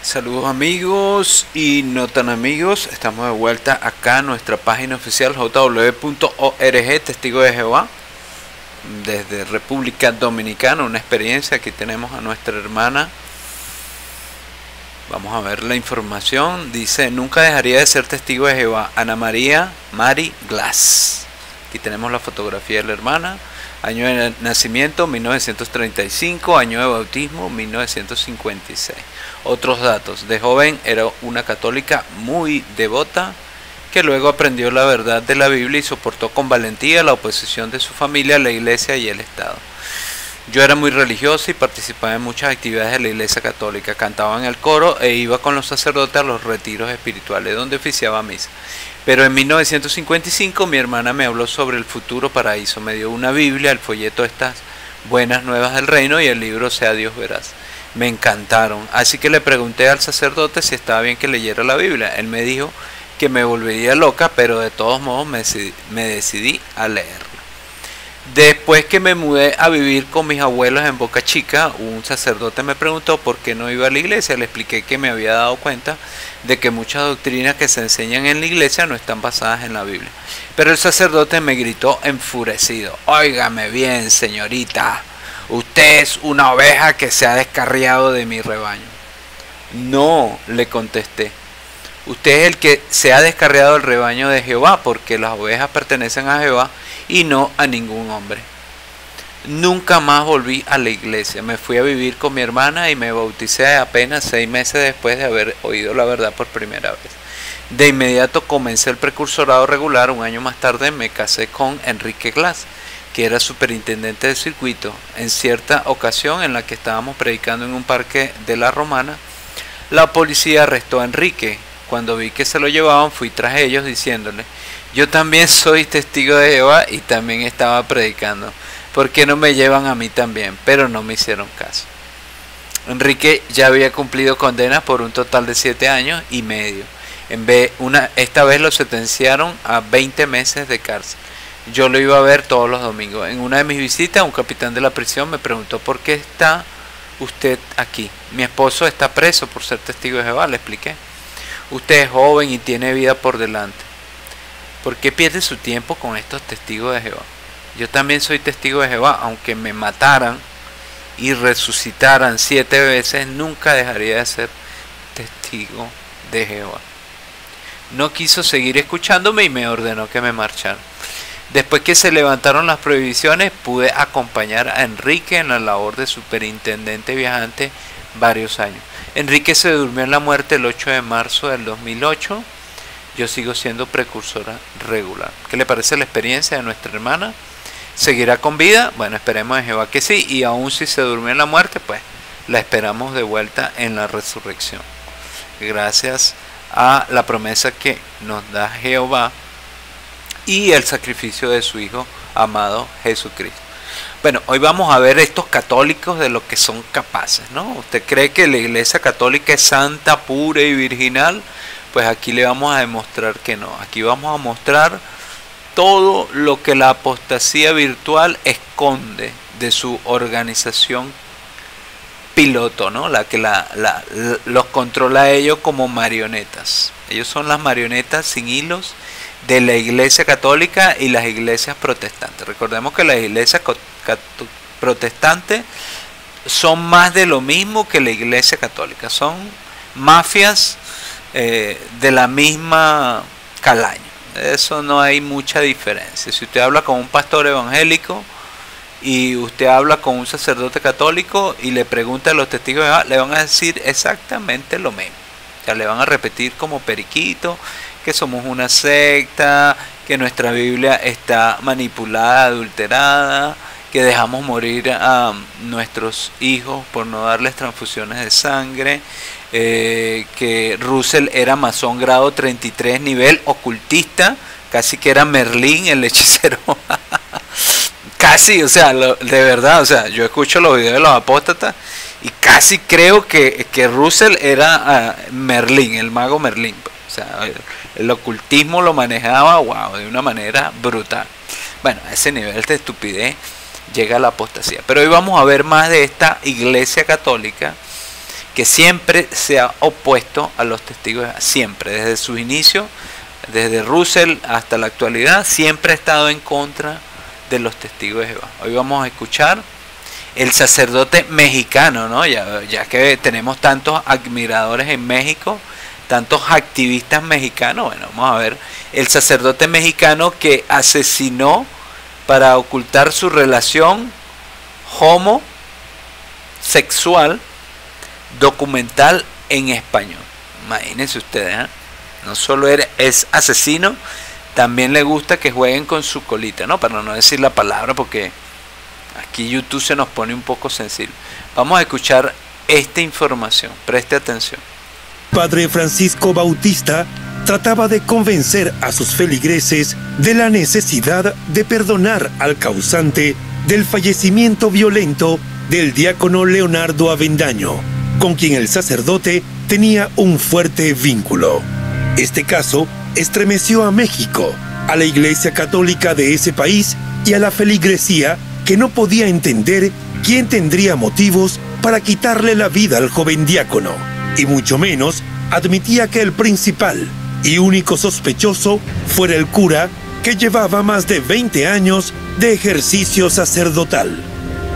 Saludos amigos y no tan amigos, estamos de vuelta acá en nuestra página oficial jw.org, Testigo de Jehová, desde República Dominicana, una experiencia. Aquí tenemos a nuestra hermana. Vamos a ver la información. Dice: nunca dejaría de ser testigo de Jehová, Ana María Mari Glass. Aquí tenemos la fotografía de la hermana. Año de nacimiento 1935, año de bautismo 1956. Otros datos: de joven era una católica muy devota que luego aprendió la verdad de la Biblia y soportó con valentía la oposición de su familia, la iglesia y el Estado. Yo era muy religiosa y participaba en muchas actividades de la iglesia católica, cantaba en el coro e iba con los sacerdotes a los retiros espirituales donde oficiaba misa. Pero en 1955 mi hermana me habló sobre el futuro paraíso, me dio una Biblia, el folleto Estas Buenas Nuevas del Reino y el libro Sea Dios Veraz. Me encantaron, así que le pregunté al sacerdote si estaba bien que leyera la Biblia. Él me dijo que me volvería loca, pero de todos modos me decidí a leerla. Después que me mudé a vivir con mis abuelos en Boca Chica, un sacerdote me preguntó por qué no iba a la iglesia. Le expliqué que me había dado cuenta de que muchas doctrinas que se enseñan en la iglesia no están basadas en la Biblia. Pero el sacerdote me gritó enfurecido: óigame bien, señorita, usted es una oveja que se ha descarriado de mi rebaño. No, le contesté, usted es el que se ha descarriado del rebaño de Jehová, porque las ovejas pertenecen a Jehová y no a ningún hombre. Nunca más volví a la iglesia. Me fui a vivir con mi hermana y me bauticé apenas 6 meses después de haber oído la verdad por primera vez. De inmediato comencé el precursorado regular. Un año más tarde me casé con Enrique Glass, que era superintendente del circuito. En cierta ocasión en la que estábamos predicando en un parque de la Romana, la policía arrestó a Enrique. Cuando vi que se lo llevaban, fui tras ellos diciéndole: yo también soy testigo de Jehová y también estaba predicando. ¿Por qué no me llevan a mí también? Pero no me hicieron caso. Enrique ya había cumplido condena por un total de 7 años y medio. Esta vez lo sentenciaron a 20 meses de cárcel. Yo lo iba a ver todos los domingos. En una de mis visitas, un capitán de la prisión me preguntó: ¿por qué está usted aquí? Mi esposo está preso por ser testigo de Jehová, le expliqué. Usted es joven y tiene vida por delante. ¿Por qué pierde su tiempo con estos testigos de Jehová? Yo también soy testigo de Jehová, aunque me mataran y resucitaran 7 veces, nunca dejaría de ser testigo de Jehová. No quiso seguir escuchándome y me ordenó que me marchara. Después que se levantaron las prohibiciones, pude acompañar a Enrique en la labor de superintendente viajante varios años. Enrique se durmió en la muerte el 8 de marzo del 2008. Yo sigo siendo precursora regular. ¿Qué le parece la experiencia de nuestra hermana? ¿Seguirá con vida? Bueno, esperemos en Jehová que sí. Y aún si se durmió en la muerte, pues la esperamos de vuelta en la resurrección. Gracias a la promesa que nos da Jehová y el sacrificio de su Hijo amado Jesucristo. Bueno, hoy vamos a ver estos católicos de lo que son capaces, ¿no? ¿Usted cree que la iglesia católica es santa, pura y virginal? Pues aquí le vamos a demostrar que no. Aquí vamos a mostrar todo lo que la apostasía virtual esconde de su organización piloto, ¿no? La que los controla a ellos como marionetas. Ellos son las marionetas sin hilos de la iglesia católica y las iglesias protestantes. Recordemos que las iglesias protestantes son más de lo mismo que la iglesia católica. Son mafias de la misma calaña. Eso no hay mucha diferencia. Si usted habla con un pastor evangélico y usted habla con un sacerdote católico y le pregunta a los testigos de Jehová, le van a decir exactamente lo mismo. O sea, le van a repetir como periquito que somos una secta, que nuestra Biblia está manipulada, adulterada, que dejamos morir a nuestros hijos por no darles transfusiones de sangre, que Russell era masón grado 33 nivel ocultista, casi que era Merlín el hechicero. Casi, o sea, de verdad, o sea, yo escucho los videos de los apóstatas y casi creo que Russell era Merlín, el mago Merlín. O sea, el ocultismo lo manejaba, wow, de una manera brutal. Bueno, a ese nivel de estupidez llega la apostasía. Pero hoy vamos a ver más de esta iglesia católica que siempre se ha opuesto a los testigos de Jehová, siempre, desde sus inicios, desde Russell hasta la actualidad, siempre ha estado en contra de los testigos de Jehová. Hoy vamos a escuchar el sacerdote mexicano, ¿no? Ya que tenemos tantos admiradores en México, tantos activistas mexicanos, bueno, vamos a ver el sacerdote mexicano que asesinó para ocultar su relación homosexual documental en español. Imagínense ustedes, ¿eh? No solo es asesino, también le gusta que jueguen con su colita, ¿no? Para no decir la palabra, porque aquí YouTube se nos pone un poco sensible. Vamos a escuchar esta información, preste atención. Padre Francisco Bautista trataba de convencer a sus feligreses de la necesidad de perdonar al causante del fallecimiento violento del diácono Leonardo Avendaño, con quien el sacerdote tenía un fuerte vínculo. Este caso estremeció a México, a la Iglesia Católica de ese país y a la feligresía, que no podía entender quién tendría motivos para quitarle la vida al joven diácono, y mucho menos admitía que el principal y único sospechoso fuera el cura, que llevaba más de 20 años de ejercicio sacerdotal.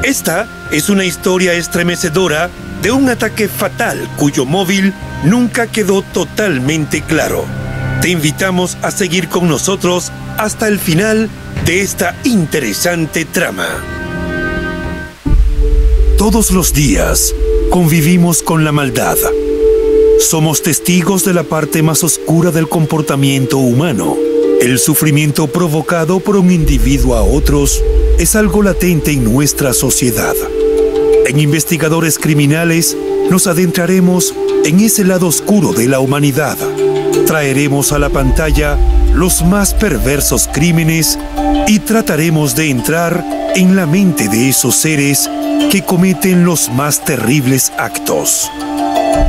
Esta es una historia estremecedora de un ataque fatal cuyo móvil nunca quedó totalmente claro. Te invitamos a seguir con nosotros hasta el final de esta interesante trama. Todos los días convivimos con la maldad. Somos testigos de la parte más oscura del comportamiento humano. El sufrimiento provocado por un individuo a otros es algo latente en nuestra sociedad. En Investigadores Criminales nos adentraremos en ese lado oscuro de la humanidad. Traeremos a la pantalla los más perversos crímenes y trataremos de entrar en la mente de esos seres que cometen los más terribles actos.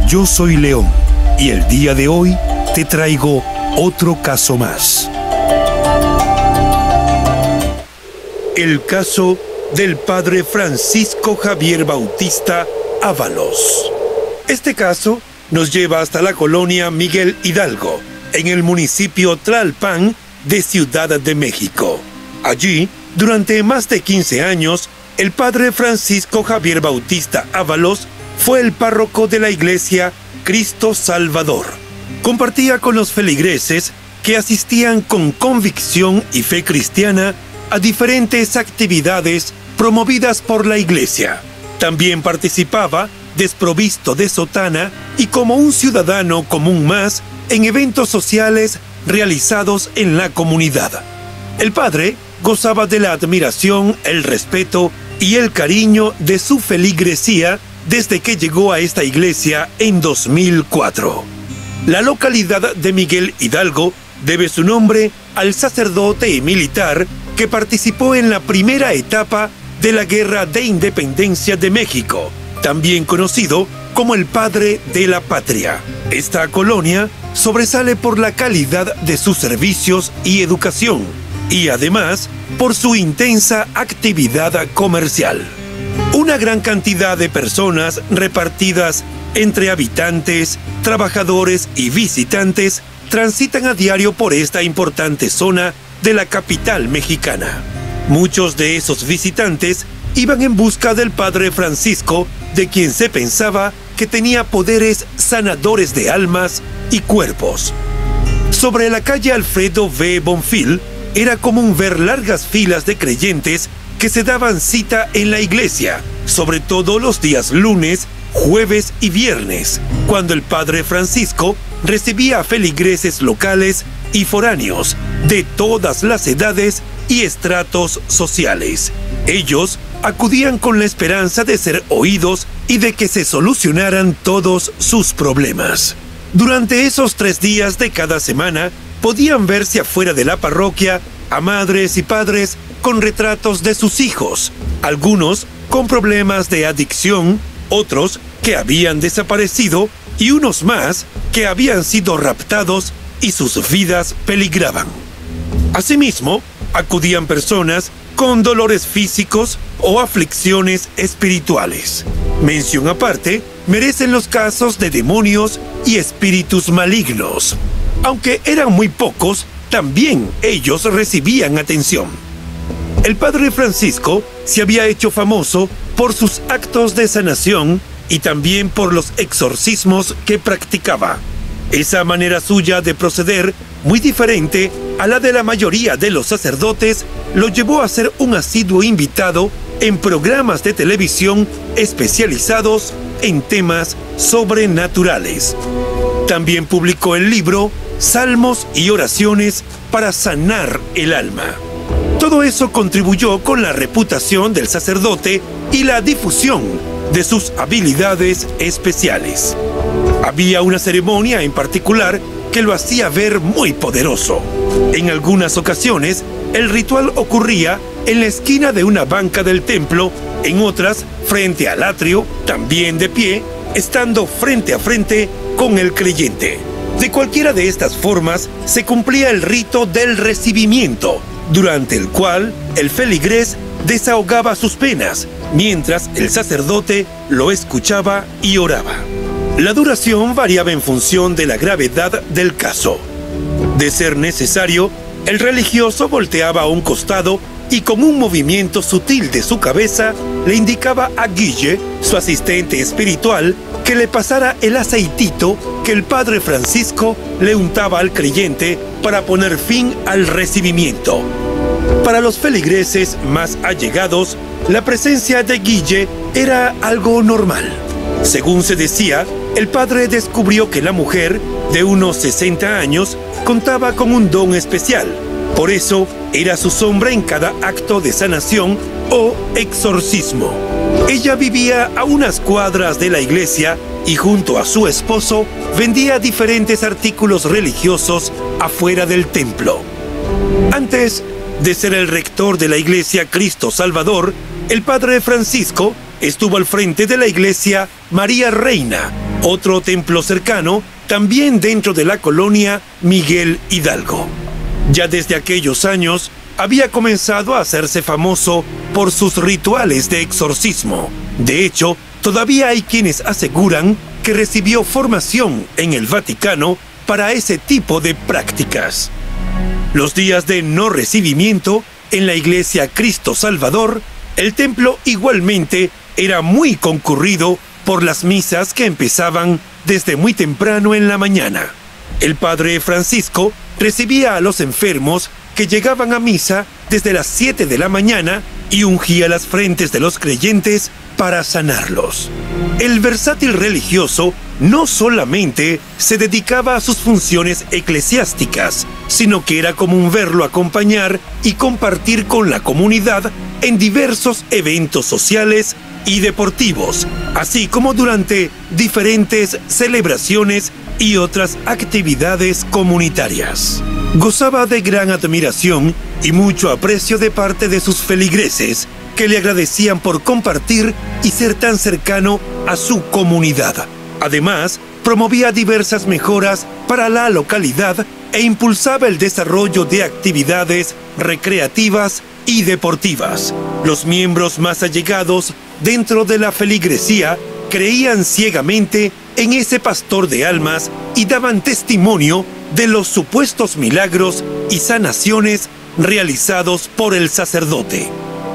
Yo soy León y el día de hoy te traigo otro caso más. El caso del padre Francisco Javier Bautista Ábalos. Este caso nos lleva hasta la colonia Miguel Hidalgo, en el municipio Tlalpan de Ciudad de México. Allí, durante más de 15 años, el padre Francisco Javier Bautista Ábalos fue el párroco de la iglesia Cristo Salvador. Compartía con los feligreses que asistían con convicción y fe cristiana a diferentes actividades promovidas por la iglesia. También participaba, desprovisto de sotana y como un ciudadano común más, en eventos sociales realizados en la comunidad. El padre gozaba de la admiración, el respeto y el cariño de su feligresía desde que llegó a esta iglesia en 2004. La localidad de Miguel Hidalgo debe su nombre al sacerdote y militar que participó en la primera etapa de la Guerra de Independencia de México, también conocido como el Padre de la Patria. Esta colonia sobresale por la calidad de sus servicios y educación, y además por su intensa actividad comercial. Una gran cantidad de personas repartidas entre habitantes, trabajadores y visitantes transitan a diario por esta importante zona de la capital mexicana. Muchos de esos visitantes iban en busca del padre Francisco, de quien se pensaba que tenía poderes sanadores de almas y cuerpos. Sobre la calle Alfredo V. Bonfil era común ver largas filas de creyentes que se daban cita en la iglesia, sobre todo los días lunes, jueves y viernes, cuando el padre Francisco recibía a feligreses locales y foráneos de todas las edades y estratos sociales. Ellos acudían con la esperanza de ser oídos y de que se solucionaran todos sus problemas. Durante esos 3 días de cada semana, podían verse afuera de la parroquia a madres y padres con retratos de sus hijos, algunos con problemas de adicción, otros que habían desaparecido y unos más que habían sido raptados y sus vidas peligraban. Asimismo, acudían personas con dolores físicos o aflicciones espirituales. Mención aparte merecen los casos de demonios y espíritus malignos. Aunque eran muy pocos, también ellos recibían atención. El padre Francisco se había hecho famoso por sus actos de sanación y también por los exorcismos que practicaba. Esa manera suya de proceder, muy diferente a la de la mayoría de los sacerdotes, lo llevó a ser un asiduo invitado en programas de televisión especializados en temas sobrenaturales. También publicó el libro Salmos y oraciones para sanar el alma. Todo eso contribuyó con la reputación del sacerdote y la difusión de sus habilidades especiales. Había una ceremonia en particular que lo hacía ver muy poderoso. En algunas ocasiones, el ritual ocurría en la esquina de una banca del templo, en otras, frente al atrio, también de pie, estando frente a frente con el creyente. De cualquiera de estas formas, se cumplía el rito del recibimiento, durante el cual el feligrés desahogaba sus penas, mientras el sacerdote lo escuchaba y oraba. La duración variaba en función de la gravedad del caso. De ser necesario, el religioso volteaba a un costado y con un movimiento sutil de su cabeza le indicaba a Guille, su asistente espiritual, que le pasara el aceitito que el padre Francisco le untaba al creyente para poner fin al recibimiento. Para los feligreses más allegados, la presencia de Guille era algo normal. Según se decía, el padre descubrió que la mujer, de unos 60 años, contaba con un don especial. Por eso, era su sombra en cada acto de sanación o exorcismo. Ella vivía a unas cuadras de la iglesia y junto a su esposo vendía diferentes artículos religiosos afuera del templo. Antes de ser el rector de la iglesia Cristo Salvador, el padre Francisco estuvo al frente de la iglesia María Reina, otro templo cercano, también dentro de la colonia Miguel Hidalgo. Ya desde aquellos años había comenzado a hacerse famoso por sus rituales de exorcismo. De hecho, todavía hay quienes aseguran que recibió formación en el Vaticano para ese tipo de prácticas. Los días de no recibimiento en la iglesia Cristo Salvador, el templo igualmente era muy concurrido por las misas que empezaban desde muy temprano en la mañana. El padre Francisco recibía a los enfermos que llegaban a misa desde las 7 de la mañana y ungía las frentes de los creyentes para sanarlos. El versátil religioso no solamente se dedicaba a sus funciones eclesiásticas, sino que era común verlo acompañar y compartir con la comunidad en diversos eventos sociales y deportivos, así como durante diferentes celebraciones y otras actividades comunitarias. Gozaba de gran admiración y mucho aprecio de parte de sus feligreses, que le agradecían por compartir y ser tan cercano a su comunidad. Además, promovía diversas mejoras para la localidad e impulsaba el desarrollo de actividades recreativas y deportivas. Los miembros más allegados dentro de la feligresía creían ciegamente en ese pastor de almas y daban testimonio de los supuestos milagros y sanaciones realizados por el sacerdote.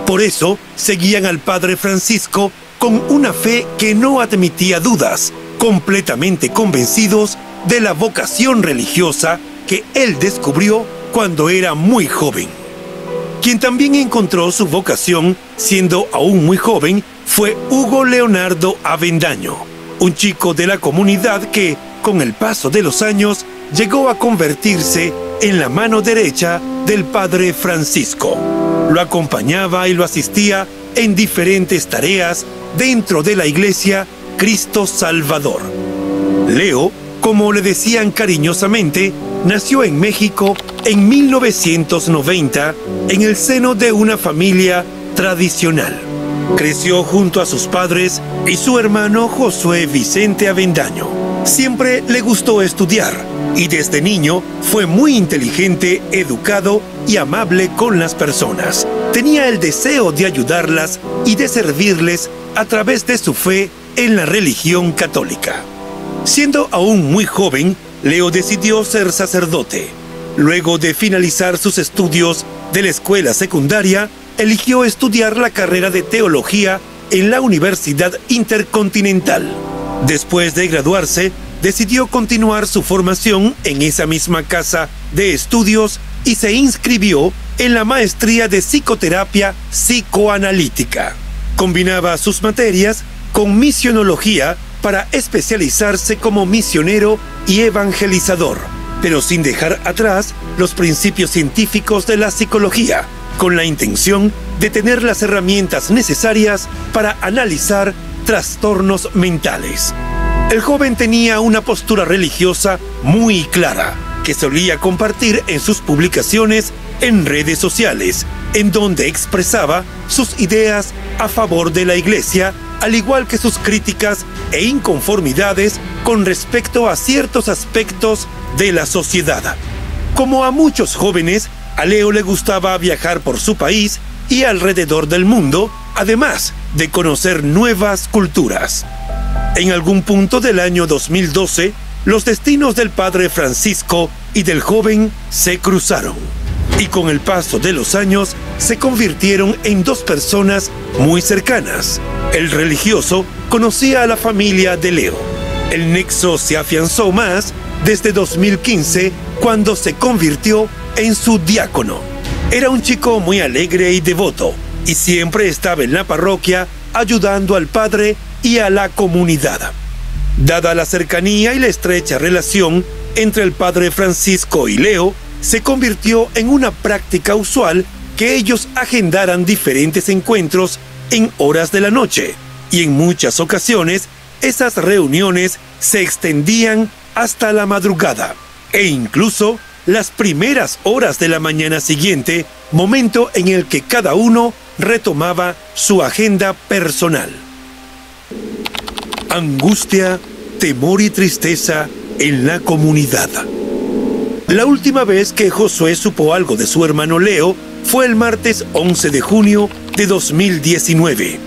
Por eso, seguían al padre Francisco con una fe que no admitía dudas, completamente convencidos de la vocación religiosa que él descubrió cuando era muy joven. Quien también encontró su vocación, siendo aún muy joven, fue Hugo Leonardo Avendaño, un chico de la comunidad que, con el paso de los años, llegó a convertirse en la mano derecha del padre Francisco. Lo acompañaba y lo asistía en diferentes tareas dentro de la iglesia Cristo Salvador. Leo, como le decían cariñosamente, nació en México en 1990 en el seno de una familia tradicional. Creció junto a sus padres y su hermano Josué Vicente Avendaño. Siempre le gustó estudiar y desde niño fue muy inteligente, educado y amable con las personas. Tenía el deseo de ayudarlas y de servirles a través de su fe en la religión católica. Siendo aún muy joven, Leo decidió ser sacerdote. Luego de finalizar sus estudios de la escuela secundaria, eligió estudiar la carrera de teología en la Universidad Intercontinental. Después de graduarse, decidió continuar su formación en esa misma casa de estudios y se inscribió en la maestría de psicoterapia psicoanalítica. Combinaba sus materias con misionología para especializarse como misionero y evangelizador, pero sin dejar atrás los principios científicos de la psicología, con la intención de tener las herramientas necesarias para analizar trastornos mentales. El joven tenía una postura religiosa muy clara, que solía compartir en sus publicaciones en redes sociales, en donde expresaba sus ideas a favor de la Iglesia, al igual que sus críticas e inconformidades con respecto a ciertos aspectos de la sociedad. Como a muchos jóvenes, a Leo le gustaba viajar por su país y alrededor del mundo, además de conocer nuevas culturas. En algún punto del año 2012, los destinos del padre Francisco y del joven se cruzaron, y con el paso de los años se convirtieron en dos personas muy cercanas. El religioso conocía a la familia de Leo. El nexo se afianzó más desde 2015, cuando se convirtió en su diácono. Era un chico muy alegre y devoto, y siempre estaba en la parroquia ayudando al padre y a la comunidad. Dada la cercanía y la estrecha relación entre el padre Francisco y Leo, se convirtió en una práctica usual que ellos agendaran diferentes encuentros en horas de la noche, y en muchas ocasiones esas reuniones se extendían hasta la madrugada, e incluso las primeras horas de la mañana siguiente, momento en el que cada uno retomaba su agenda personal. Angustia, temor y tristeza en la comunidad. La última vez que Josué supo algo de su hermano Leo fue el martes 11 de junio de 2019.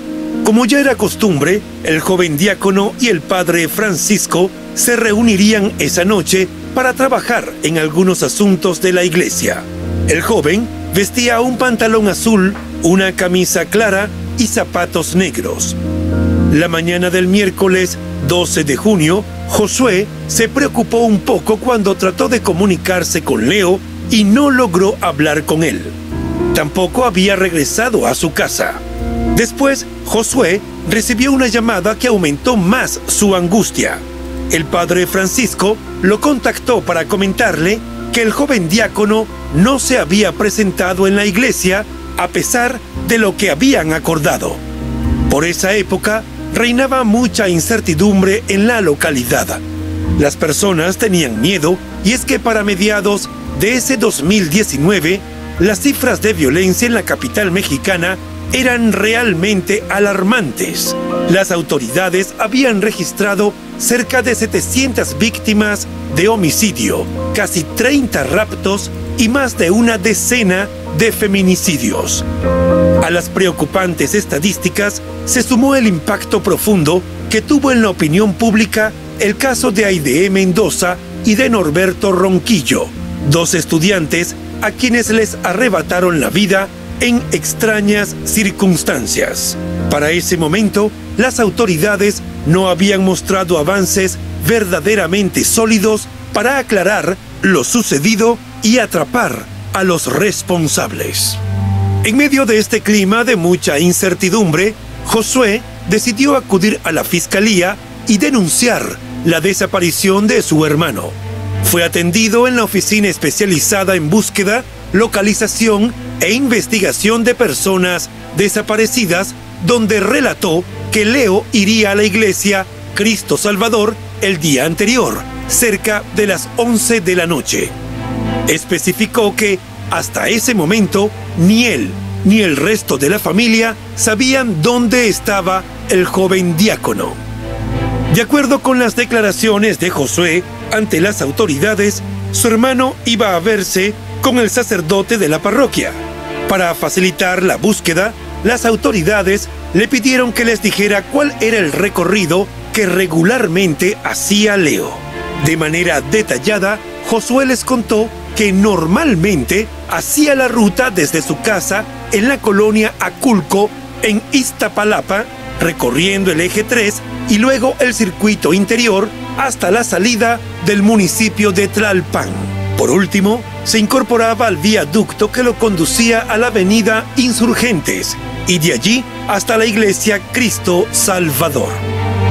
Como ya era costumbre, el joven diácono y el padre Francisco se reunirían esa noche para trabajar en algunos asuntos de la iglesia. El joven vestía un pantalón azul, una camisa clara y zapatos negros. La mañana del miércoles 12 de junio, Josué se preocupó un poco cuando trató de comunicarse con Leo y no logró hablar con él. Tampoco había regresado a su casa. Después, Josué recibió una llamada que aumentó más su angustia. El padre Francisco lo contactó para comentarle que el joven diácono no se había presentado en la iglesia a pesar de lo que habían acordado. Por esa época, reinaba mucha incertidumbre en la localidad. Las personas tenían miedo, y es que para mediados de ese 2019, las cifras de violencia en la capital mexicana eran realmente alarmantes. Las autoridades habían registrado cerca de 700 víctimas de homicidio, casi 30 raptos y más de una decena de feminicidios. A las preocupantes estadísticas se sumó el impacto profundo que tuvo en la opinión pública el caso de Aide Mendoza y de Norberto Ronquillo, dos estudiantes a quienes les arrebataron la vida en extrañas circunstancias. Para ese momento, las autoridades no habían mostrado avances verdaderamente sólidos para aclarar lo sucedido y atrapar a los responsables. En medio de este clima de mucha incertidumbre, Josué decidió acudir a la fiscalía y denunciar la desaparición de su hermano. Fue atendido en la oficina especializada en búsqueda, localización e investigación de personas desaparecidas, donde relató que Leo iría a la iglesia Cristo Salvador el día anterior, cerca de las 11 de la noche. Especificó que hasta ese momento ni él ni el resto de la familia sabían dónde estaba el joven diácono. De acuerdo con las declaraciones de Josué ante las autoridades, su hermano iba a verse con el sacerdote de la parroquia. Para facilitar la búsqueda, las autoridades le pidieron que les dijera cuál era el recorrido que regularmente hacía Leo. De manera detallada, Josué les contó que normalmente hacía la ruta desde su casa en la colonia Aculco, en Iztapalapa, recorriendo el eje 3 y luego el circuito interior hasta la salida del municipio de Tlalpan. Por último, se incorporaba al viaducto que lo conducía a la avenida Insurgentes y de allí hasta la iglesia Cristo Salvador.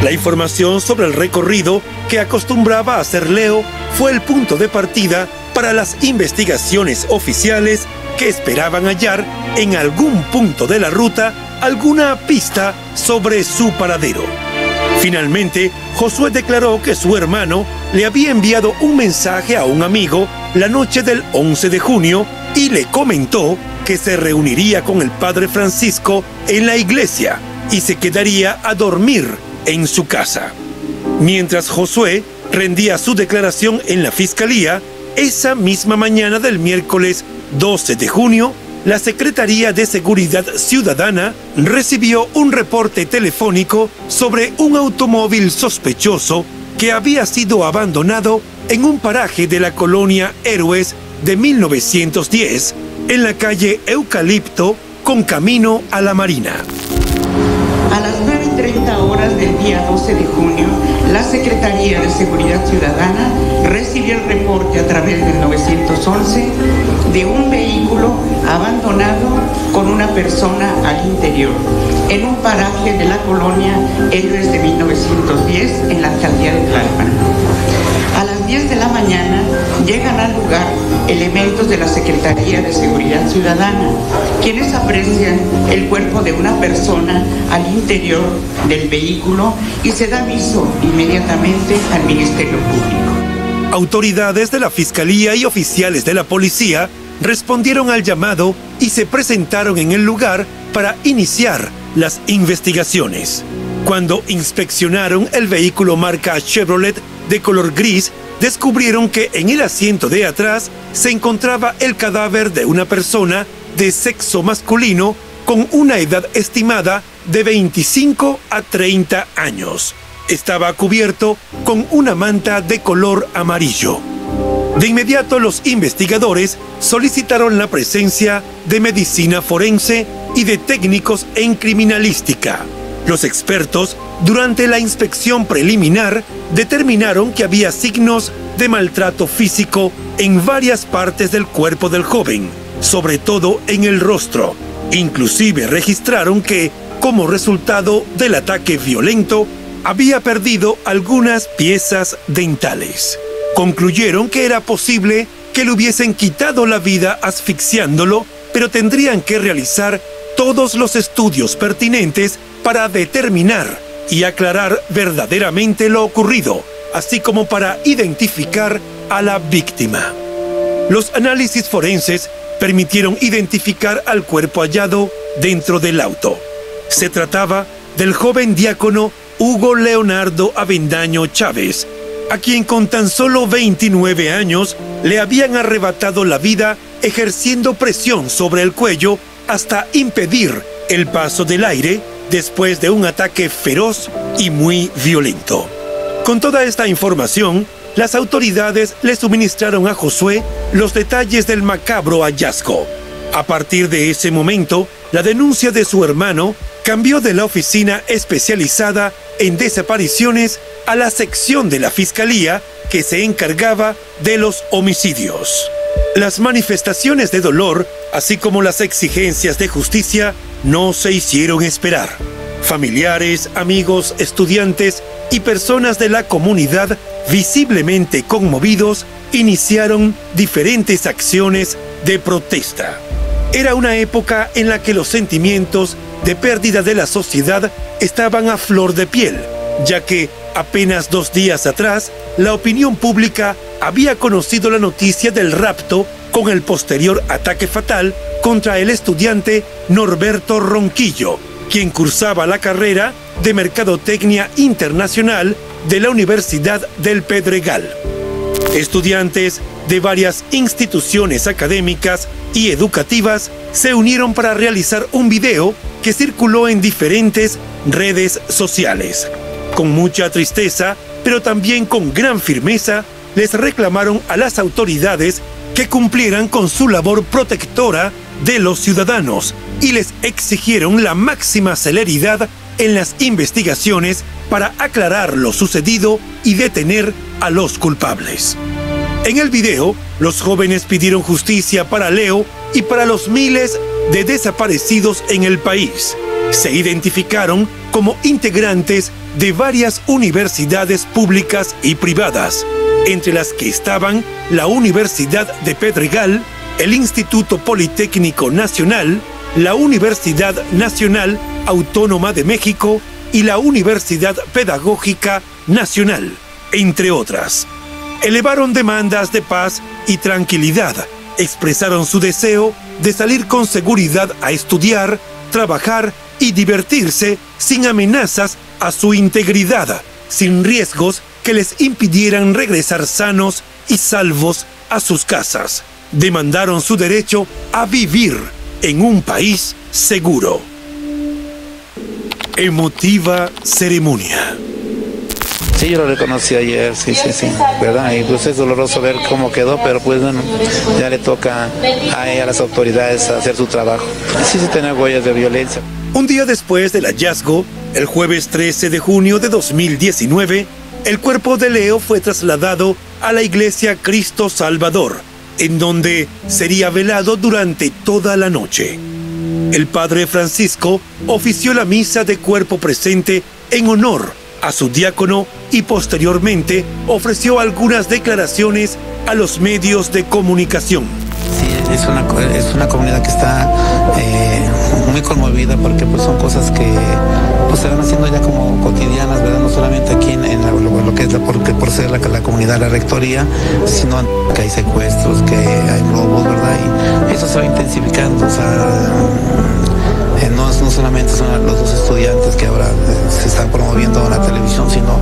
La información sobre el recorrido que acostumbraba hacer Leo fue el punto de partida para las investigaciones oficiales que esperaban hallar en algún punto de la ruta alguna pista sobre su paradero. Finalmente, Josué declaró que su hermano le había enviado un mensaje a un amigo la noche del 11 de junio y le comentó que se reuniría con el padre Francisco en la iglesia y se quedaría a dormir en su casa. Mientras Josué rendía su declaración en la fiscalía, esa misma mañana del miércoles 12 de junio, la Secretaría de Seguridad Ciudadana recibió un reporte telefónico sobre un automóvil sospechoso que había sido abandonado en un paraje de la colonia Héroes de 1910, en la calle Eucalipto, con camino a la Marina. A las 9:30 horas del día 12 de junio, la Secretaría de Seguridad Ciudadana recibió el reporte a través del 911 de un vehículo abandonado con una persona al interior en un paraje de la colonia Héroes de 1910 en la alcaldía de Tlalpan. A las 10 de la mañana llegan al lugar elementos de la Secretaría de Seguridad Ciudadana, quienes aprecian el cuerpo de una persona al interior del vehículo y se da aviso inmediatamente al Ministerio Público. Autoridades de la Fiscalía y oficiales de la policía respondieron al llamado y se presentaron en el lugar para iniciar las investigaciones. Cuando inspeccionaron el vehículo marca Chevrolet de color gris, descubrieron que en el asiento de atrás se encontraba el cadáver de una persona de sexo masculino con una edad estimada de 25 a 30 años. Estaba cubierto con una manta de color amarillo. De inmediato los investigadores solicitaron la presencia de medicina forense y de técnicos en criminalística. Los expertos, durante la inspección preliminar, determinaron que había signos de maltrato físico en varias partes del cuerpo del joven, sobre todo en el rostro. Inclusive registraron que, como resultado del ataque violento, había perdido algunas piezas dentales. Concluyeron que era posible que le hubiesen quitado la vida asfixiándolo, pero tendrían que realizar todos los estudios pertinentes para determinar y aclarar verdaderamente lo ocurrido, así como para identificar a la víctima. Los análisis forenses permitieron identificar al cuerpo hallado dentro del auto. Se trataba del joven diácono Hugo Leonardo Avendaño Chávez, a quien con tan solo 29 años le habían arrebatado la vida ejerciendo presión sobre el cuello hasta impedir el paso del aire después de un ataque feroz y muy violento. Con toda esta información, las autoridades le suministraron a Josué los detalles del macabro hallazgo. A partir de ese momento, la denuncia de su hermano cambió de la oficina especializada en desapariciones a la sección de la Fiscalía que se encargaba de los homicidios. Las manifestaciones de dolor, así como las exigencias de justicia, no se hicieron esperar. Familiares, amigos, estudiantes y personas de la comunidad, visiblemente conmovidos, iniciaron diferentes acciones de protesta. Era una época en la que los sentimientos de pérdida de la sociedad estaban a flor de piel, ya que apenas 2 días atrás, la opinión pública había conocido la noticia del rapto con el posterior ataque fatal contra el estudiante Norberto Ronquillo, quien cursaba la carrera de Mercadotecnia Internacional de la Universidad del Pedregal. Estudiantes de varias instituciones académicas y educativas se unieron para realizar un video que circuló en diferentes redes sociales. Con mucha tristeza, pero también con gran firmeza, les reclamaron a las autoridades que cumplieran con su labor protectora de los ciudadanos y les exigieron la máxima celeridad en las investigaciones para aclarar lo sucedido y detener a los culpables. En el video, los jóvenes pidieron justicia para Leo y para los miles de desaparecidos en el país. Se identificaron como integrantes de varias universidades públicas y privadas, entre las que estaban la Universidad de Pedregal, el Instituto Politécnico Nacional, la Universidad Nacional Autónoma de México y la Universidad Pedagógica Nacional, entre otras. Elevaron demandas de paz y tranquilidad, expresaron su deseo de salir con seguridad a estudiar, trabajar y divertirse sin amenazas a su integridad, sin riesgos que les impidieran regresar sanos y salvos a sus casas. Demandaron su derecho a vivir en un país seguro. Emotiva ceremonia. Sí, yo lo reconocí ayer, sí, ¿verdad? Y pues es doloroso ver cómo quedó, pero pues bueno, ya le toca a las autoridades hacer su trabajo. Sí se tienen huellas de violencia. Un día después del hallazgo, el jueves 13 de junio de 2019, el cuerpo de Leo fue trasladado a la iglesia Cristo Salvador, en donde sería velado durante toda la noche. El padre Francisco ofició la misa de cuerpo presente en honor a su diácono y posteriormente ofreció algunas declaraciones a los medios de comunicación. Sí, es una comunidad que está muy conmovida porque pues son cosas que pues se van haciendo ya como cotidianas, ¿verdad? No solamente aquí en lo que es por ser la comunidad de la rectoría, sino que hay secuestros, que hay robos, ¿verdad? Y eso se va intensificando, o sea, no solamente son los dos estudiantes que ahora se están promoviendo en la televisión, sino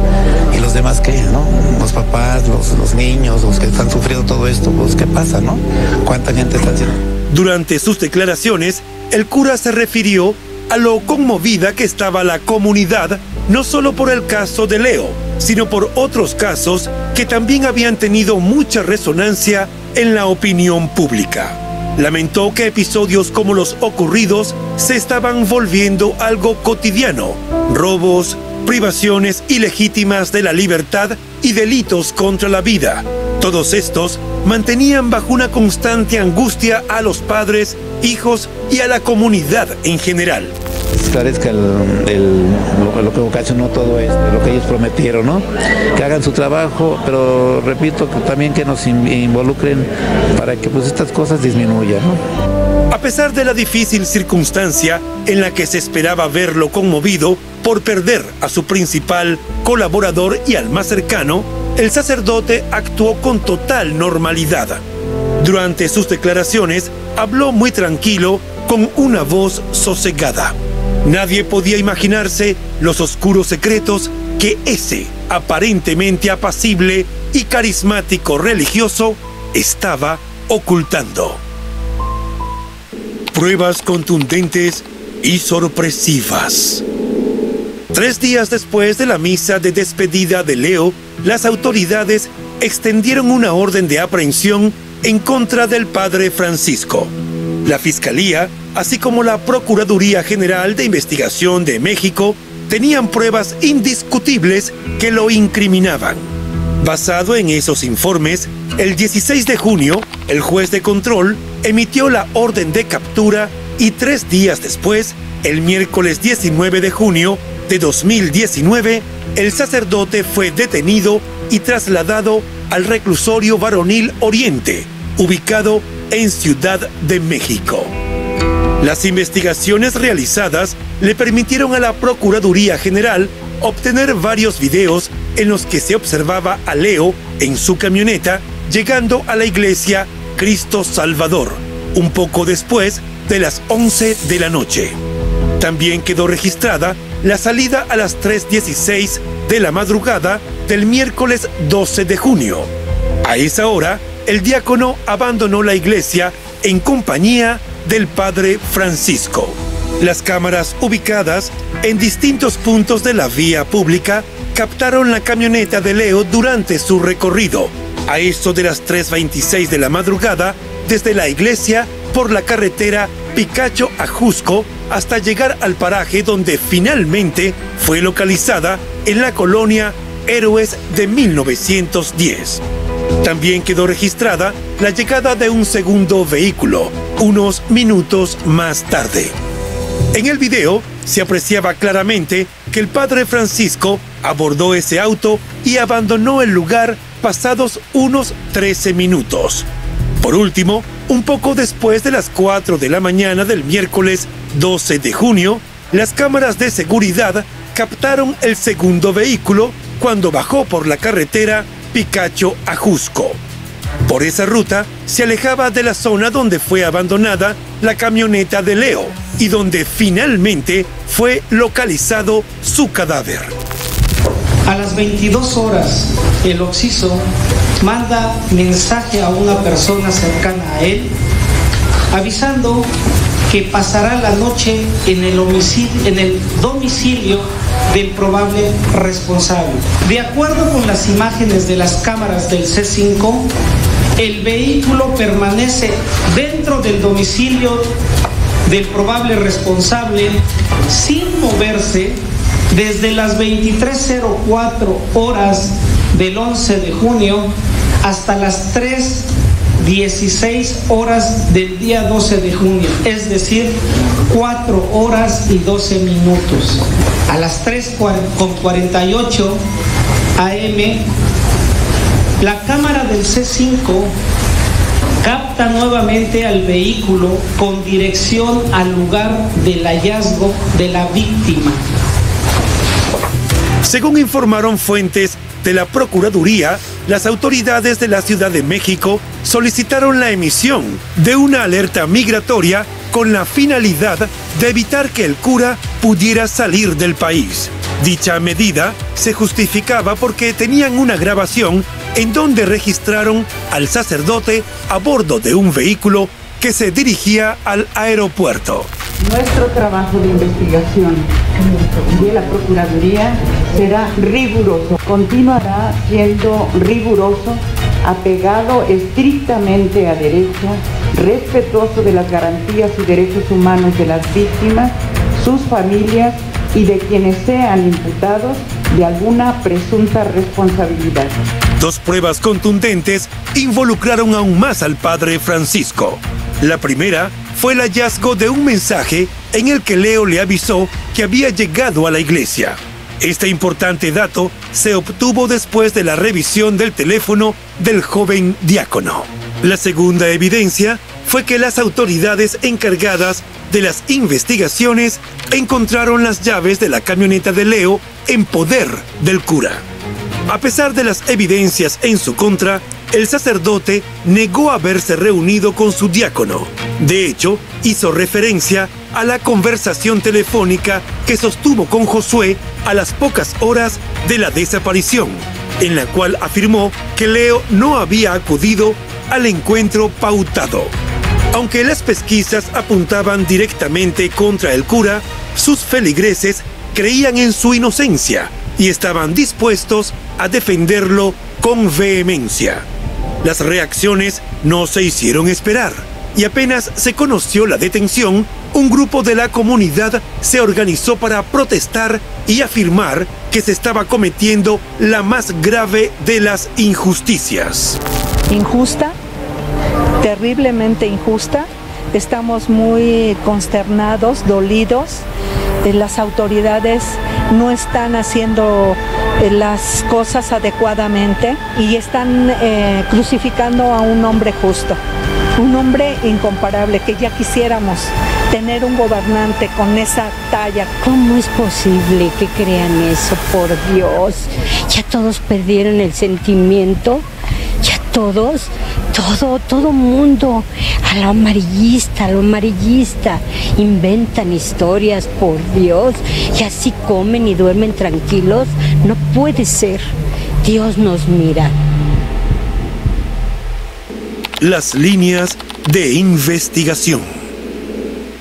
y los demás que, ¿no? Los papás, los niños, los que están sufriendo todo esto, pues ¿qué pasa, no? ¿Cuánta gente está haciendo? Durante sus declaraciones, el cura se refirió a lo conmovida que estaba la comunidad, no solo por el caso de Leo, sino por otros casos que también habían tenido mucha resonancia en la opinión pública. Lamentó que episodios como los ocurridos se estaban volviendo algo cotidiano: robos, privaciones ilegítimas de la libertad y delitos contra la vida. Todos estos mantenían bajo una constante angustia a los padres, hijos y a la comunidad en general. Esclarezca lo que ocasionó todo esto, lo que ellos prometieron, ¿no? Que hagan su trabajo, pero repito, que también que nos involucren para que pues estas cosas disminuyan, ¿no? A pesar de la difícil circunstancia en la que se esperaba verlo conmovido por perder a su principal colaborador y al más cercano, el sacerdote actuó con total normalidad. Durante sus declaraciones, habló muy tranquilo, con una voz sosegada. Nadie podía imaginarse los oscuros secretos que ese aparentemente apacible y carismático religioso estaba ocultando. Pruebas contundentes y sorpresivas. 3 días después de la misa de despedida de Leo, las autoridades extendieron una orden de aprehensión en contra del padre Francisco. La Fiscalía, así como la Procuraduría General de Investigación de México, tenían pruebas indiscutibles que lo incriminaban. Basado en esos informes, el 16 de junio, el juez de control emitió la orden de captura y 3 días después, el miércoles 19 de junio de 2019, el sacerdote fue detenido y trasladado al reclusorio varonil Oriente, ubicado en Ciudad de México. Las investigaciones realizadas le permitieron a la Procuraduría General obtener varios videos en los que se observaba a Leo en su camioneta llegando a la iglesia Cristo Salvador, un poco después de las 11 de la noche. También quedó registrada la salida a las 3:16 de la madrugada del miércoles 12 de junio. A esa hora, el diácono abandonó la iglesia en compañía del padre Francisco. Las cámaras ubicadas en distintos puntos de la vía pública captaron la camioneta de Leo durante su recorrido, a eso de las 3:26 de la madrugada, desde la iglesia por la carretera Picacho a Jusco hasta llegar al paraje donde finalmente fue localizada en la colonia Héroes de 1910. También quedó registrada la llegada de un segundo vehículo unos minutos más tarde. En el video se apreciaba claramente que el padre Francisco abordó ese auto y abandonó el lugar pasados unos 13 minutos. Por último, un poco después de las 4 de la mañana del miércoles 12 de junio, las cámaras de seguridad captaron el segundo vehículo cuando bajó por la carretera Picacho a Jusco. Por esa ruta se alejaba de la zona donde fue abandonada la camioneta de Leo y donde finalmente fue localizado su cadáver. A las 22 horas, el occiso manda mensaje a una persona cercana a él, avisando que pasará la noche en el domicilio del probable responsable. De acuerdo con las imágenes de las cámaras del C5, el vehículo permanece dentro del domicilio del probable responsable sin moverse desde las 23:04 horas del 11 de junio hasta las 3:16 horas del día 12 de junio, es decir, 4 horas y 12 minutos. A las 3:48 AM, la cámara del C5 capta nuevamente al vehículo con dirección al lugar del hallazgo de la víctima. Según informaron fuentes de la Procuraduría, las autoridades de la Ciudad de México solicitaron la emisión de una alerta migratoria con la finalidad de evitar que el cura pudiera salir del país. Dicha medida se justificaba porque tenían una grabación en donde registraron al sacerdote a bordo de un vehículo que se dirigía al aeropuerto. Nuestro trabajo de investigación de la Procuraduría será riguroso, continuará siendo riguroso, apegado estrictamente a derecho, respetuoso de las garantías y derechos humanos de las víctimas, sus familias y de quienes sean imputados de alguna presunta responsabilidad. Dos pruebas contundentes involucraron aún más al padre Francisco. La primera fue el hallazgo de un mensaje en el que Leo le avisó que había llegado a la iglesia. Este importante dato se obtuvo después de la revisión del teléfono del joven diácono. La segunda evidencia fue que las autoridades encargadas de las investigaciones encontraron las llaves de la camioneta de Leo en poder del cura. A pesar de las evidencias en su contra, el sacerdote negó haberse reunido con su diácono. De hecho, hizo referencia a la conversación telefónica que sostuvo con Josué a las pocas horas de la desaparición, en la cual afirmó que Leo no había acudido al encuentro pautado. Aunque las pesquisas apuntaban directamente contra el cura, sus feligreses creían en su inocencia y estaban dispuestos a defenderlo con vehemencia. Las reacciones no se hicieron esperar y apenas se conoció la detención, un grupo de la comunidad se organizó para protestar y afirmar que se estaba cometiendo la más grave de las injusticias. Injusta, terriblemente injusta. Estamos muy consternados, dolidos. Las autoridades no están haciendo las cosas adecuadamente y están crucificando a un hombre justo, un hombre incomparable que ya quisiéramos tener un gobernante con esa talla. ¿Cómo es posible que crean eso? Por Dios, ya todos perdieron el sentimiento, ya todos, todo mundo a lo amarillista, inventan historias, por Dios, y así comen y duermen tranquilos. No puede ser, Dios nos mira. las líneas de investigación.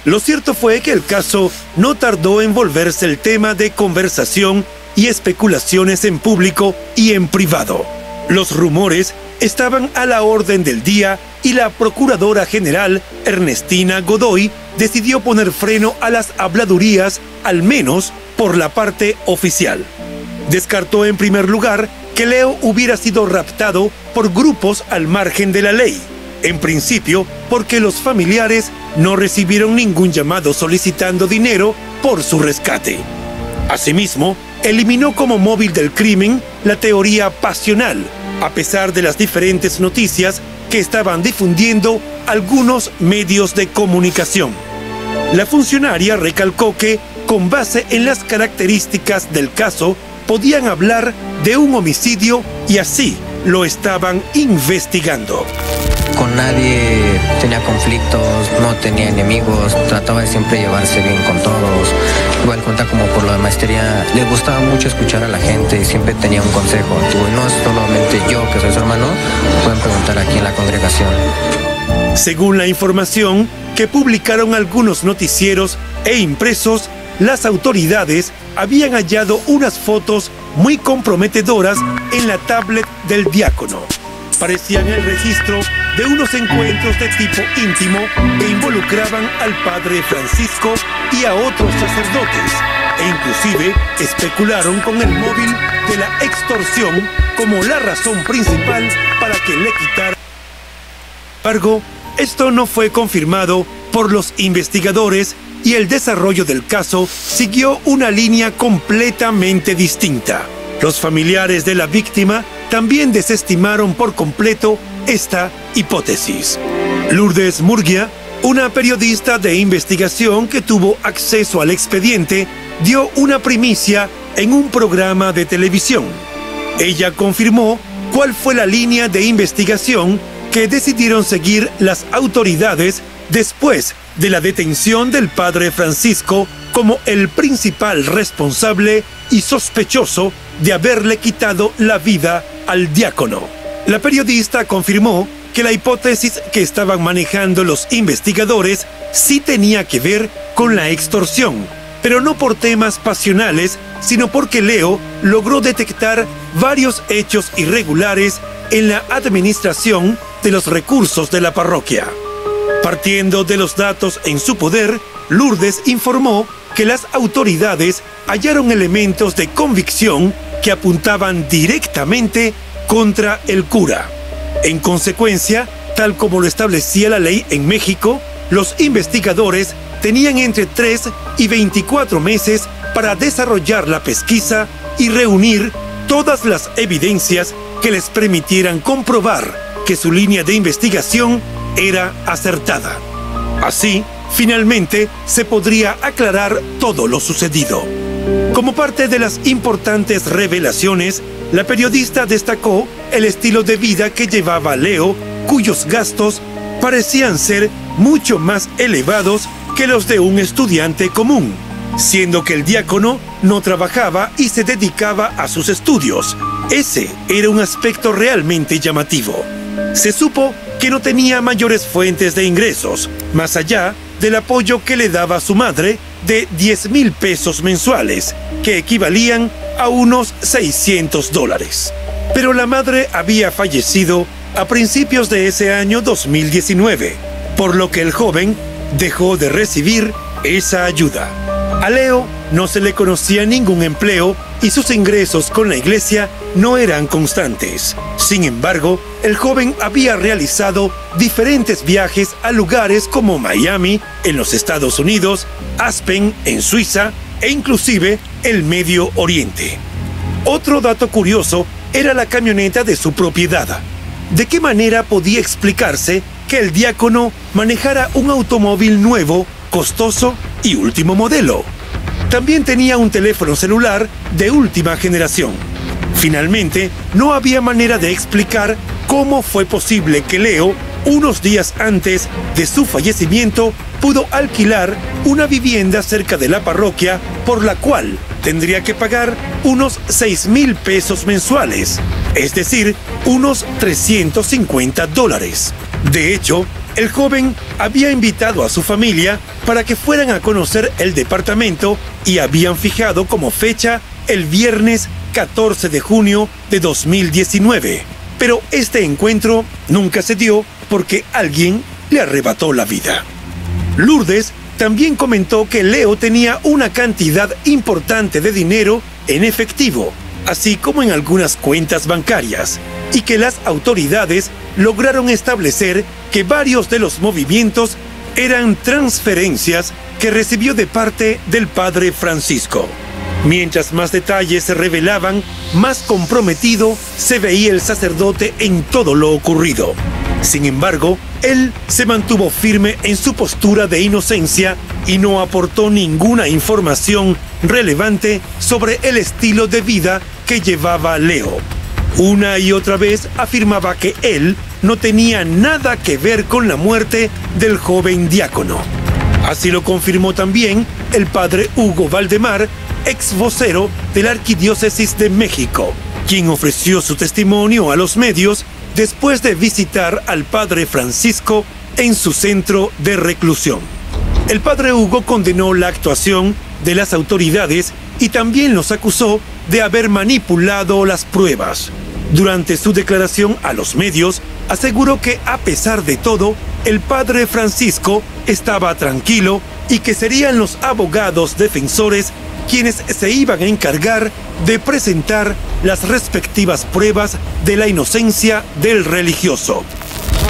Lo cierto fue que el caso no tardó en volverse el tema de conversación y especulaciones en público y en privado. Los rumores estaban a la orden del día y la Procuradora General, Ernestina Godoy, decidió poner freno a las habladurías, al menos por la parte oficial. Descartó en primer lugar que Leo hubiera sido raptado por grupos al margen de la ley, en principio porque los familiares no recibieron ningún llamado solicitando dinero por su rescate. Asimismo, eliminó como móvil del crimen la teoría pasional, a pesar de las diferentes noticias que estaban difundiendo algunos medios de comunicación. La funcionaria recalcó que, con base en las características del caso, podían hablar de un homicidio y así lo estaban investigando. Con nadie tenía conflictos, no tenía enemigos, trataba de siempre llevarse bien con todos. Igual cuenta como por la maestría, le gustaba mucho escuchar a la gente y siempre tenía un consejo. Y no es solamente yo que soy su hermano, pueden preguntar aquí en la congregación. Según la información que publicaron algunos noticieros e impresos, las autoridades habían hallado unas fotos muy comprometedoras en la tablet del diácono. Parecían el registro de unos encuentros de tipo íntimo que involucraban al padre Francisco y a otros sacerdotes, e inclusive especularon con el móvil de la extorsión como la razón principal para que le quitara. Sin embargo, esto no fue confirmado por los investigadores y el desarrollo del caso siguió una línea completamente distinta. Los familiares de la víctima también desestimaron por completo esta hipótesis. Lourdes Murguia, una periodista de investigación que tuvo acceso al expediente, dio una primicia en un programa de televisión. Ella confirmó cuál fue la línea de investigación que decidieron seguir las autoridades después de la detención del padre Francisco como el principal responsable y sospechoso de haberle quitado la vida al diácono. La periodista confirmó que la hipótesis que estaban manejando los investigadores sí tenía que ver con la extorsión, pero no por temas pasionales, sino porque Leo logró detectar varios hechos irregulares en la administración de los recursos de la parroquia. Partiendo de los datos en su poder, Lourdes informó que las autoridades hallaron elementos de convicción que apuntaban directamente contra el cura. En consecuencia, tal como lo establecía la ley en México, los investigadores tenían entre 3 y 24 meses para desarrollar la pesquisa y reunir todas las evidencias que les permitieran comprobar que su línea de investigación era acertada. Así, finalmente, se podría aclarar todo lo sucedido. Como parte de las importantes revelaciones, la periodista destacó el estilo de vida que llevaba Leo, cuyos gastos parecían ser mucho más elevados que los de un estudiante común, siendo que el diácono no trabajaba y se dedicaba a sus estudios. Ese era un aspecto realmente llamativo. Se supo que no tenía mayores fuentes de ingresos, más allá del apoyo que le daba su madre de 10,000 pesos mensuales, que equivalían a unos $600. Pero la madre había fallecido a principios de ese año 2019, por lo que el joven dejó de recibir esa ayuda. A Leo no se le conocía ningún empleo y sus ingresos con la iglesia no eran constantes. Sin embargo, el joven había realizado diferentes viajes a lugares como Miami, en los Estados Unidos, Aspen, en Suiza, e inclusive el Medio Oriente. Otro dato curioso era la camioneta de su propiedad. ¿De qué manera podía explicarse que el diácono manejara un automóvil nuevo, costoso y último modelo? También tenía un teléfono celular de última generación. Finalmente, no había manera de explicar cómo fue posible que Leo unos días antes de su fallecimiento, pudo alquilar una vivienda cerca de la parroquia, por la cual tendría que pagar unos 6,000 pesos mensuales, es decir, unos $350. De hecho, el joven había invitado a su familia para que fueran a conocer el departamento y habían fijado como fecha el viernes 14 de junio de 2019. Pero este encuentro nunca se dio porque alguien le arrebató la vida. Lourdes también comentó que Leo tenía una cantidad importante de dinero en efectivo, así como en algunas cuentas bancarias, y que las autoridades lograron establecer que varios de los movimientos eran transferencias que recibió de parte del padre Francisco. Mientras más detalles se revelaban, más comprometido se veía el sacerdote en todo lo ocurrido. Sin embargo, él se mantuvo firme en su postura de inocencia y no aportó ninguna información relevante sobre el estilo de vida que llevaba Leo. Una y otra vez afirmaba que él no tenía nada que ver con la muerte del joven diácono. Así lo confirmó también el padre Hugo Valdemar, ex vocero de la Arquidiócesis de México, quien ofreció su testimonio a los medios después de visitar al padre Francisco en su centro de reclusión. El padre Hugo condenó la actuación de las autoridades y también los acusó de haber manipulado las pruebas. Durante su declaración a los medios, aseguró que a pesar de todo, el padre Francisco estaba tranquilo y que serían los abogados defensores quienes se iban a encargar de presentar las respectivas pruebas de la inocencia del religioso.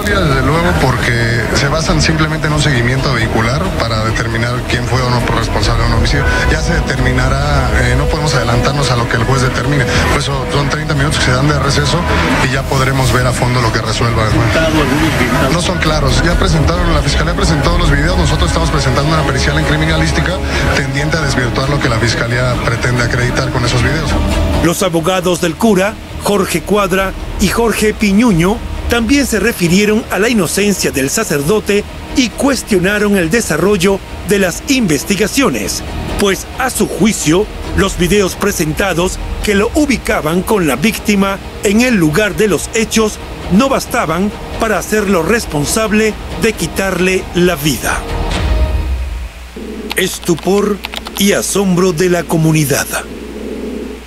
Desde luego, porque se basan simplemente en un seguimiento vehicular para determinar quién fue o no responsable de un homicidio. Ya se determinará, no podemos adelantarnos a lo que el juez determine. Por eso son 30 minutos que se dan de receso y ya podremos ver a fondo lo que resuelva. No son claros. Ya presentaron, la Fiscalía presentó los videos, nosotros estamos presentando una pericial en criminalística tendiente a desvirtuar lo que la Fiscalía pretende acreditar con esos videos. Los abogados del cura, Jorge Cuadra y Jorge Piñuño, también se refirieron a la inocencia del sacerdote y cuestionaron el desarrollo de las investigaciones, pues a su juicio, los videos presentados que lo ubicaban con la víctima en el lugar de los hechos no bastaban para hacerlo responsable de quitarle la vida. Estupor y asombro de la comunidad.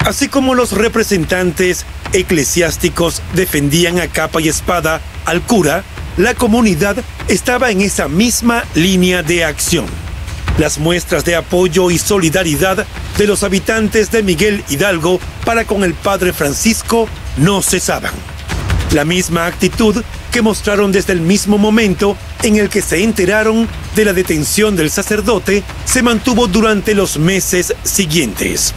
Así como los representantes eclesiásticos defendían a capa y espada al cura, la comunidad estaba en esa misma línea de acción. Las muestras de apoyo y solidaridad de los habitantes de Miguel Hidalgo para con el padre Francisco no cesaban. La misma actitud que mostraron desde el mismo momento en el que se enteraron de la detención del sacerdote se mantuvo durante los meses siguientes.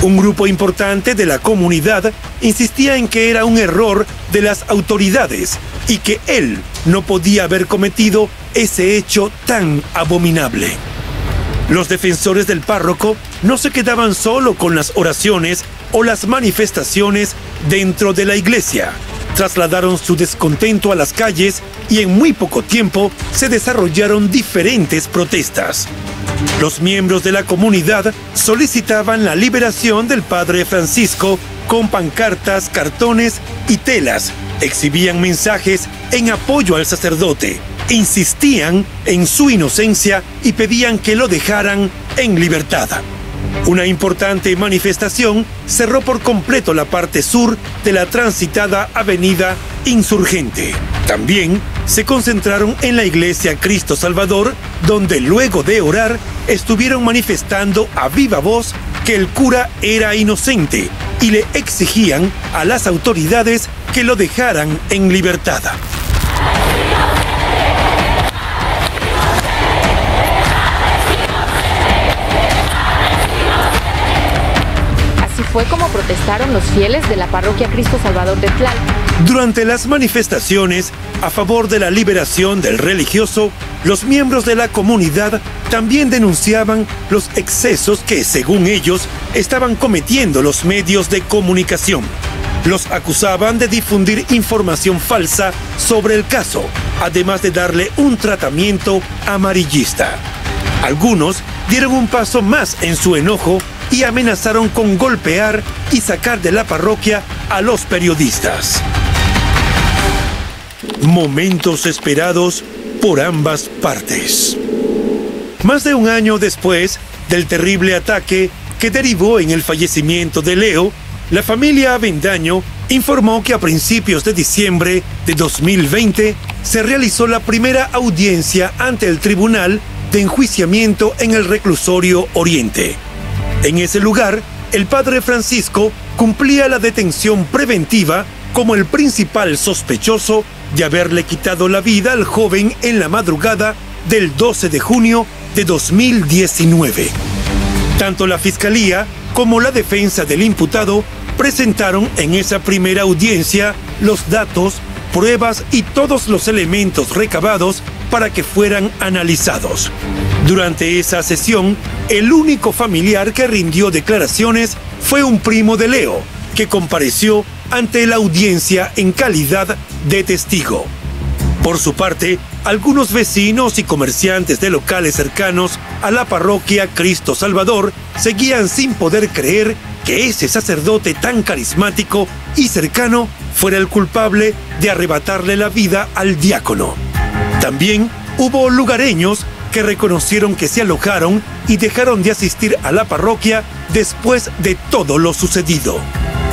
Un grupo importante de la comunidad insistía en que era un error de las autoridades y que él no podía haber cometido ese hecho tan abominable. Los defensores del párroco no se quedaban solo con las oraciones o las manifestaciones dentro de la iglesia. Trasladaron su descontento a las calles y en muy poco tiempo se desarrollaron diferentes protestas. Los miembros de la comunidad solicitaban la liberación del padre Francisco con pancartas, cartones y telas. Exhibían mensajes en apoyo al sacerdote, insistían en su inocencia y pedían que lo dejaran en libertad. Una importante manifestación cerró por completo la parte sur de la transitada avenida Insurgente. También se concentraron en la iglesia Cristo Salvador, donde luego de orar estuvieron manifestando a viva voz que el cura era inocente y le exigían a las autoridades que lo dejaran en libertad. Fue como protestaron los fieles de la parroquia Cristo Salvador de Tlalpan. Durante las manifestaciones a favor de la liberación del religioso, los miembros de la comunidad también denunciaban los excesos que, según ellos, estaban cometiendo los medios de comunicación. Los acusaban de difundir información falsa sobre el caso además de darle un tratamiento amarillista. Algunos dieron un paso más en su enojo y amenazaron con golpear y sacar de la parroquia a los periodistas. Momentos esperados por ambas partes. Más de un año después del terrible ataque que derivó en el fallecimiento de Leo, la familia Avendaño informó que a principios de diciembre de 2020 se realizó la primera audiencia ante el Tribunal de Enjuiciamiento en el Reclusorio Oriente. En ese lugar, el padre Francisco cumplía la detención preventiva como el principal sospechoso de haberle quitado la vida al joven en la madrugada del 12 de junio de 2019. Tanto la Fiscalía como la defensa del imputado presentaron en esa primera audiencia los datos, pruebas y todos los elementos recabados para que fueran analizados. Durante esa sesión, el único familiar que rindió declaraciones fue un primo de Leo, que compareció ante la audiencia en calidad de testigo. Por su parte, algunos vecinos y comerciantes de locales cercanos a la parroquia Cristo Salvador seguían sin poder creer que ese sacerdote tan carismático y cercano fuera el culpable de arrebatarle la vida al diácono. También hubo lugareños que reconocieron que se alojaron y dejaron de asistir a la parroquia después de todo lo sucedido.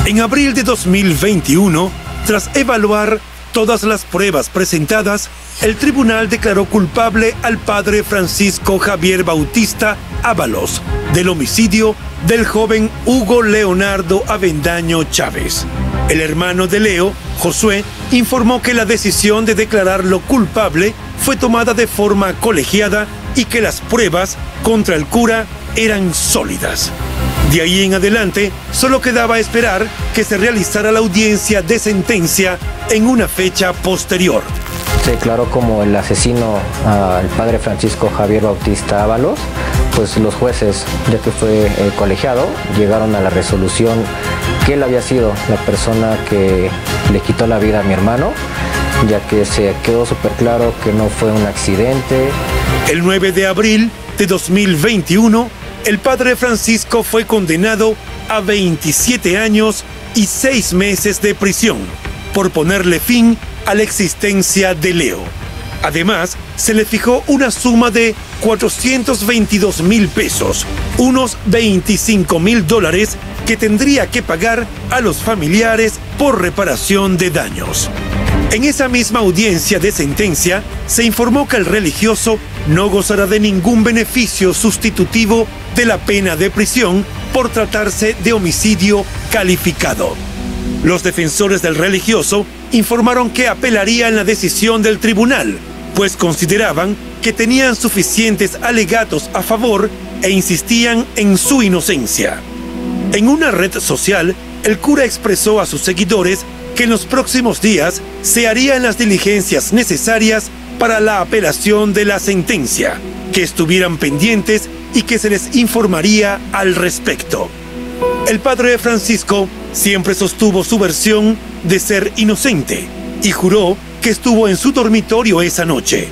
En abril de 2021, tras evaluar todas las pruebas presentadas, el tribunal declaró culpable al padre Francisco Javier Bautista Ábalos del homicidio del joven Hugo Leonardo Avendaño Chávez. El hermano de Leo, Josué, informó que la decisión de declararlo culpable fue tomada de forma colegiada y que las pruebas contra el cura eran sólidas. De ahí en adelante, solo quedaba esperar que se realizara la audiencia de sentencia en una fecha posterior. Se declaró como el asesino al padre Francisco Javier Bautista Ábalos. Pues los jueces, ya que fue colegiado, llegaron a la resolución que él había sido la persona que le quitó la vida a mi hermano, ya que se quedó súper claro que no fue un accidente. El 9 de abril de 2021, el padre Francisco fue condenado a 27 años y 6 meses de prisión por ponerle fin a la existencia de Leo. Además, se le fijó una suma de 422,000 pesos, unos $25,000 que tendría que pagar a los familiares por reparación de daños. En esa misma audiencia de sentencia, se informó que el religioso no gozará de ningún beneficio sustitutivo de la pena de prisión por tratarse de homicidio calificado. Los defensores del religioso informaron que apelarían la decisión del tribunal, pues consideraban que tenían suficientes alegatos a favor e insistían en su inocencia. En una red social, el cura expresó a sus seguidores que en los próximos días se harían las diligencias necesarias para la apelación de la sentencia, que estuvieran pendientes y que se les informaría al respecto. El padre Francisco siempre sostuvo su versión de ser inocente y juró que estuvo en su dormitorio esa noche.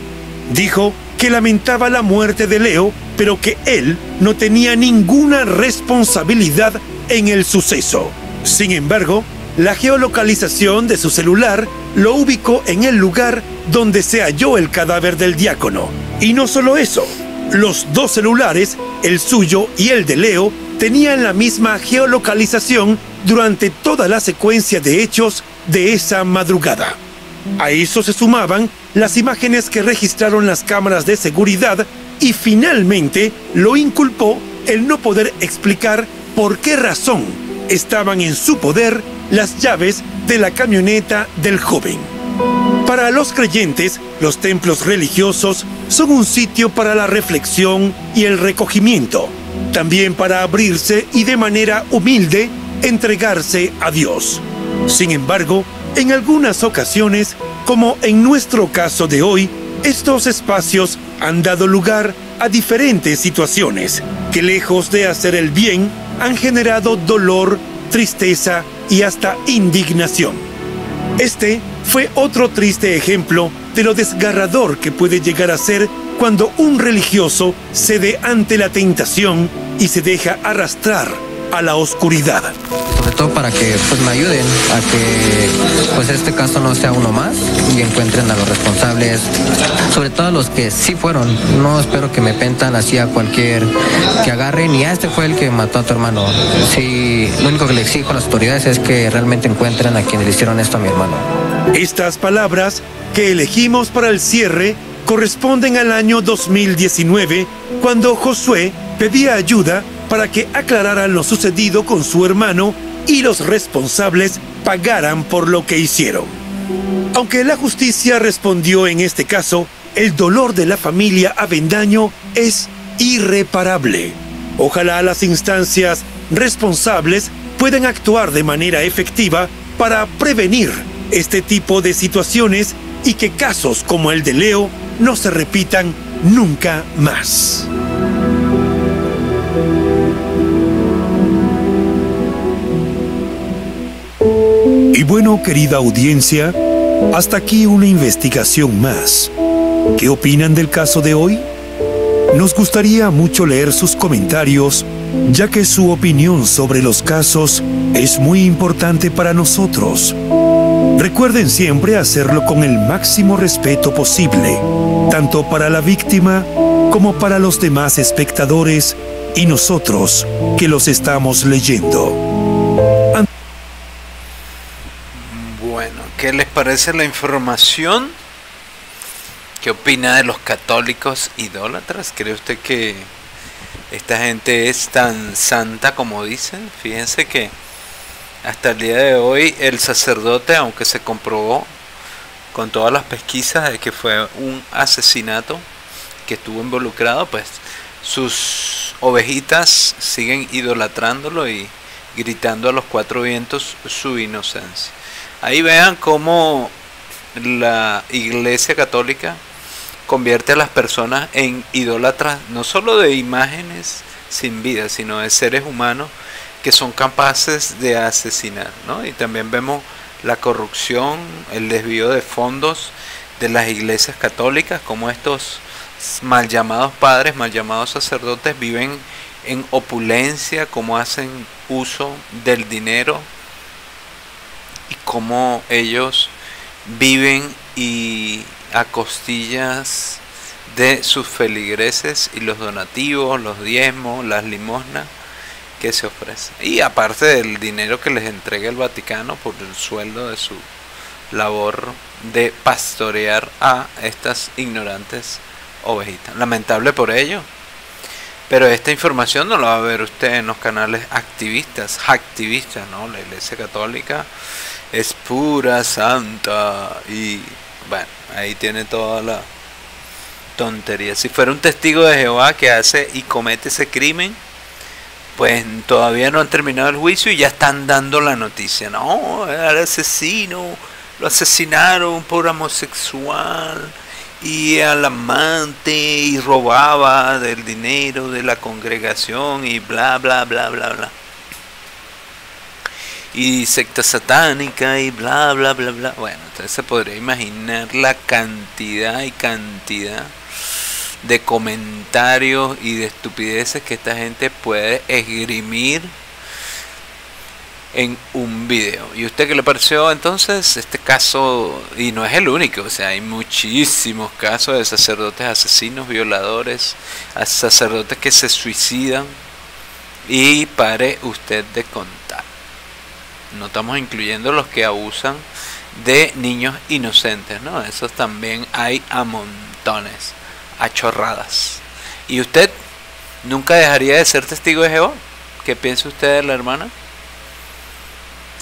Dijo que lamentaba la muerte de Leo, pero que él no tenía ninguna responsabilidad en el suceso. Sin embargo, la geolocalización de su celular lo ubicó en el lugar donde se halló el cadáver del diácono. Y no solo eso, los dos celulares, el suyo y el de Leo, tenían la misma geolocalización durante toda la secuencia de hechos de esa madrugada. A eso se sumaban las imágenes que registraron las cámaras de seguridad y finalmente lo inculpó el no poder explicar por qué razón estaban en su poder las llaves de la camioneta del joven. Para los creyentes, los templos religiosos son un sitio para la reflexión y el recogimiento, también para abrirse y de manera humilde entregarse a Dios. Sin embargo, en algunas ocasiones, como en nuestro caso de hoy, estos espacios han dado lugar a diferentes situaciones que, lejos de hacer el bien, han generado dolor, tristeza y hasta indignación. Este fue otro triste ejemplo de lo desgarrador que puede llegar a ser cuando un religioso cede ante la tentación y se deja arrastrar a la oscuridad. Sobre todo para que pues me ayuden a que pues este caso no sea uno más y encuentren a los responsables, sobre todo a los que sí fueron. No espero que me pentan así a cualquier que agarren y este fue el que mató a tu hermano. Sí, lo único que le exijo a las autoridades es que realmente encuentren a quienes le hicieron esto a mi hermano. Estas palabras que elegimos para el cierre corresponden al año 2019, cuando Josué pedía ayuda para que aclararan lo sucedido con su hermano y los responsables pagaran por lo que hicieron. Aunque la justicia respondió en este caso, el dolor de la familia Avendaño es irreparable. Ojalá las instancias responsables puedan actuar de manera efectiva para prevenir este tipo de situaciones y que casos como el de Leo no se repitan nunca más. Y bueno, querida audiencia, hasta aquí una investigación más. ¿Qué opinan del caso de hoy? Nos gustaría mucho leer sus comentarios, ya que su opinión sobre los casos es muy importante para nosotros. Recuerden siempre hacerlo con el máximo respeto posible, tanto para la víctima como para los demás espectadores y nosotros que los estamos leyendo. Bueno, ¿qué les parece la información? ¿Qué opina de los católicos idólatras? ¿Cree usted que esta gente es tan santa como dicen? Fíjense que hasta el día de hoy el sacerdote, aunque se comprobó con todas las pesquisas de que fue un asesinato que estuvo involucrado, pues sus ovejitas siguen idolatrándolo y gritando a los cuatro vientos su inocencia. Ahí vean cómo la Iglesia Católica convierte a las personas en idólatras, no solo de imágenes sin vida, sino de seres humanos que son capaces de asesinar, ¿no? Y también vemos la corrupción, el desvío de fondos de las iglesias católicas, como estos mal llamados padres, mal llamados sacerdotes viven en opulencia, cómo hacen uso del dinero y cómo ellos viven y a costillas de sus feligreses y los donativos, los diezmos, las limosnas que se ofrecen. Y aparte del dinero que les entrega el Vaticano por el sueldo de su labor de pastorear a estas ignorantes ovejitas. Lamentable por ello. Pero esta información no la va a ver usted en los canales activistas, ¿no? La Iglesia Católica es pura, santa y bueno, ahí tiene toda la tontería. Si fuera un testigo de Jehová que hace y comete ese crimen, pues todavía no han terminado el juicio y ya están dando la noticia. No, el asesino, lo asesinaron por homosexual y al amante y robaba del dinero de la congregación y bla bla bla bla bla. Y secta satánica y bla bla bla bla. Bueno, entonces se podría imaginar la cantidad y cantidad de comentarios y de estupideces que esta gente puede esgrimir en un video. ¿Y usted qué le pareció entonces este caso? Y no es el único, o sea, hay muchísimos casos de sacerdotes asesinos, violadores, sacerdotes que se suicidan, y pare usted de contar. No estamos incluyendo los que abusan de niños inocentes, ¿no? Esos también hay a montones, a chorradas. ¿Y usted nunca dejaría de ser testigo de Jehová? ¿Qué piensa usted de la hermana?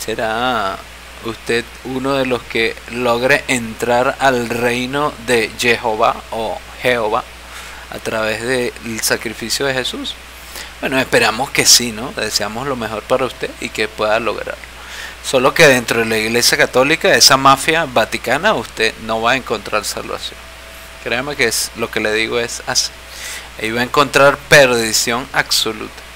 ¿Será usted uno de los que logre entrar al reino de Jehová o Jehová a través del sacrificio de Jesús? Bueno, esperamos que sí, ¿no? Deseamos lo mejor para usted y que pueda lograrlo. Solo que dentro de la Iglesia Católica, esa mafia vaticana, usted no va a encontrar salvación. Créame que es lo que le digo es así. Ahí va a encontrar perdición absoluta.